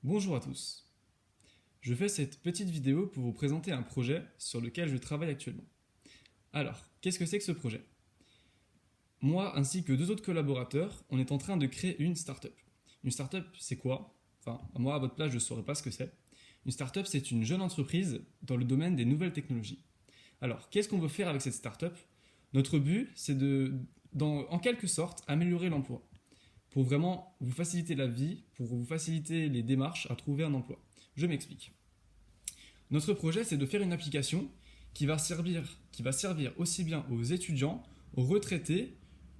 Bonjour à tous. Je fais cette petite vidéo pour vous présenter un projet sur lequel je travaille actuellement. Alors, qu'est-ce que c'est que ce projet? Moi ainsi que deux autres collaborateurs, on est en train de créer une startup. Une startup, c'est quoi? Enfin, moi à votre place, je ne saurais pas ce que c'est. Une startup, c'est une jeune entreprise dans le domaine des nouvelles technologies. Alors, qu'est-ce qu'on veut faire avec cette startup? Notre but, c'est en quelque sorte, améliorer l'emploi, pour vraiment vous faciliter la vie, pour vous faciliter les démarches à trouver un emploi. Je m'explique. Notre projet, c'est de faire une application qui va servir aussi bien aux étudiants, aux retraités,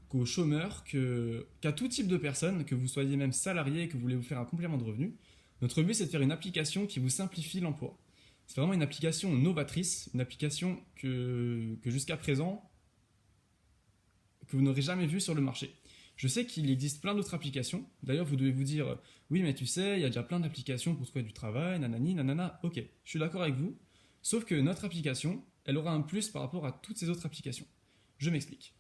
qu'aux chômeurs, qu'à tout type de personnes, que vous soyez même salarié et que vous voulez vous faire un complément de revenu. Notre but, c'est de faire une application qui vous simplifie l'emploi. C'est vraiment une application novatrice, une application que jusqu'à présent, que vous n'aurez jamais vue sur le marché. Je sais qu'il existe plein d'autres applications. D'ailleurs, vous devez vous dire, oui, mais tu sais, il y a déjà plein d'applications pour trouver du travail, nanani, nanana. Ok, je suis d'accord avec vous. Sauf que notre application, elle aura un plus par rapport à toutes ces autres applications. Je m'explique.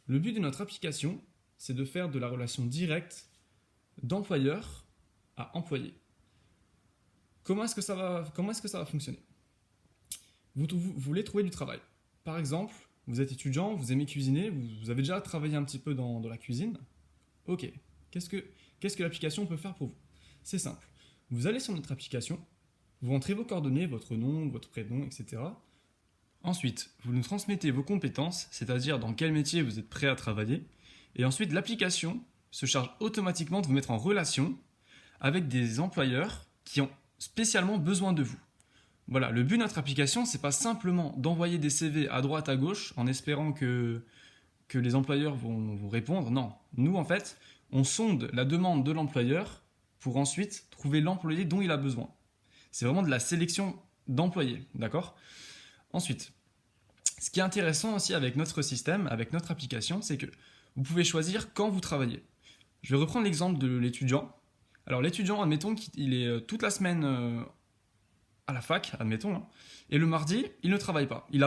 Le but de notre application, c'est de faire de la relation directe d'employeur à employé. Comment est-ce que ça va fonctionner? Vous voulez trouver du travail. Par exemple, vous êtes étudiant, vous aimez cuisiner, vous avez déjà travaillé un petit peu dans la cuisine. Ok, qu'est-ce que l'application peut faire pour vous? C'est simple. Vous allez sur notre application, vous rentrez vos coordonnées, votre nom, votre prénom, etc. Ensuite, vous nous transmettez vos compétences, c'est-à-dire dans quel métier vous êtes prêt à travailler. Et ensuite, l'application se charge automatiquement de vous mettre en relation avec des employeurs qui ont spécialement besoin de vous. Voilà, le but de notre application, c'est pas simplement d'envoyer des CV à droite, à gauche, en espérant que les employeurs vont vous répondre. Non, nous, en fait, on sonde la demande de l'employeur pour ensuite trouver l'employé dont il a besoin. C'est vraiment de la sélection d'employés, d'accord? Ensuite, ce qui est intéressant aussi avec notre système, avec notre application, c'est que vous pouvez choisir quand vous travaillez. Je vais reprendre l'exemple de l'étudiant. Alors l'étudiant, admettons qu'il est toute la semaine à la fac, admettons, hein, et le mardi, il ne travaille pas. Il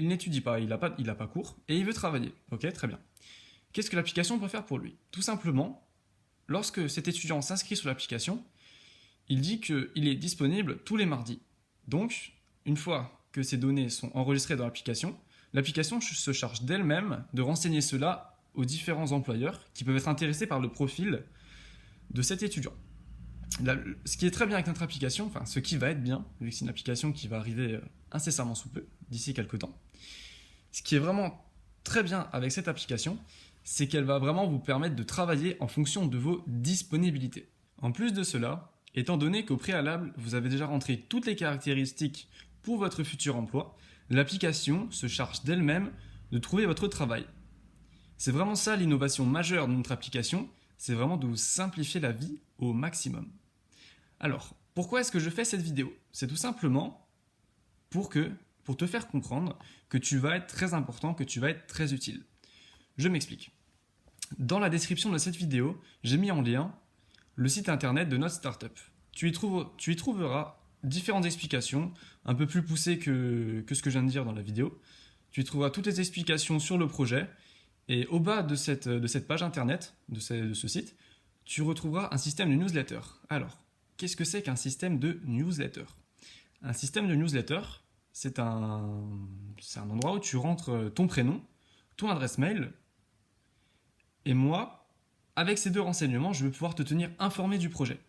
n'étudie pas, il n'a pas cours, et il veut travailler. Ok, très bien. Qu'est-ce que l'application peut faire pour lui? Tout simplement, lorsque cet étudiant s'inscrit sur l'application, il dit qu'il est disponible tous les mardis. Donc, une fois que ces données sont enregistrées dans l'application se charge d'elle-même de renseigner cela aux différents employeurs qui peuvent être intéressés par le profil de cet étudiant. Là, ce qui est très bien avec notre application, enfin ce qui va être bien, vu que c'est une application qui va arriver incessamment sous peu, d'ici quelques temps, ce qui est vraiment très bien avec cette application, c'est qu'elle va vraiment vous permettre de travailler en fonction de vos disponibilités. En plus de cela, étant donné qu'au préalable, vous avez déjà rentré toutes les caractéristiques pour votre futur emploi, l'application se charge d'elle-même de trouver votre travail. C'est vraiment ça l'innovation majeure de notre application, c'est vraiment de vous simplifier la vie au maximum. Alors, pourquoi est-ce que je fais cette vidéo? C'est tout simplement pour te faire comprendre que tu vas être très important, que tu vas être très utile. Je m'explique. Dans la description de cette vidéo, j'ai mis en lien le site internet de notre startup. Tu y trouveras différentes explications, un peu plus poussées que ce que je viens de dire dans la vidéo. Tu y trouveras toutes les explications sur le projet. Et au bas de cette page internet, de ce site, tu retrouveras un système de newsletter. Alors, qu'est-ce que c'est qu'un système de newsletter? Un système de newsletter, c'est un endroit où tu rentres ton prénom, ton adresse mail, et moi, avec ces deux renseignements, je vais pouvoir te tenir informé du projet.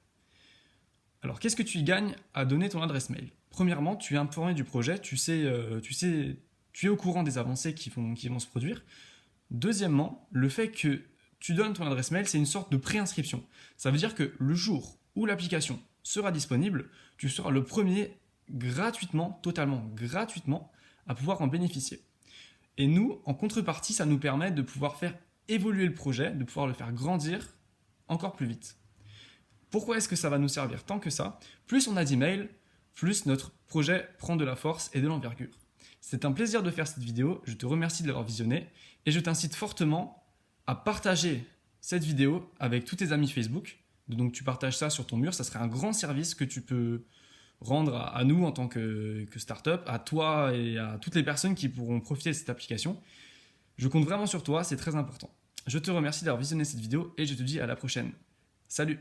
Alors, qu'est-ce que tu y gagnes à donner ton adresse mail? Premièrement, tu es informé du projet, tu es au courant des avancées qui vont se produire. Deuxièmement, le fait que tu donnes ton adresse mail, c'est une sorte de préinscription. Ça veut dire que le jour où l'application sera disponible, tu seras le premier gratuitement, totalement gratuitement, à pouvoir en bénéficier. Et nous, en contrepartie, ça nous permet de pouvoir faire évoluer le projet, de pouvoir le faire grandir encore plus vite. Pourquoi est-ce que ça va nous servir tant que ça? Plus on a d'emails, plus notre projet prend de la force et de l'envergure. C'est un plaisir de faire cette vidéo, je te remercie de l'avoir visionnée et je t'incite fortement à partager cette vidéo avec tous tes amis Facebook. Donc tu partages ça sur ton mur, ça serait un grand service que tu peux rendre à nous en tant que startup, à toi et à toutes les personnes qui pourront profiter de cette application. Je compte vraiment sur toi, c'est très important. Je te remercie d'avoir visionné cette vidéo et je te dis à la prochaine. Salut!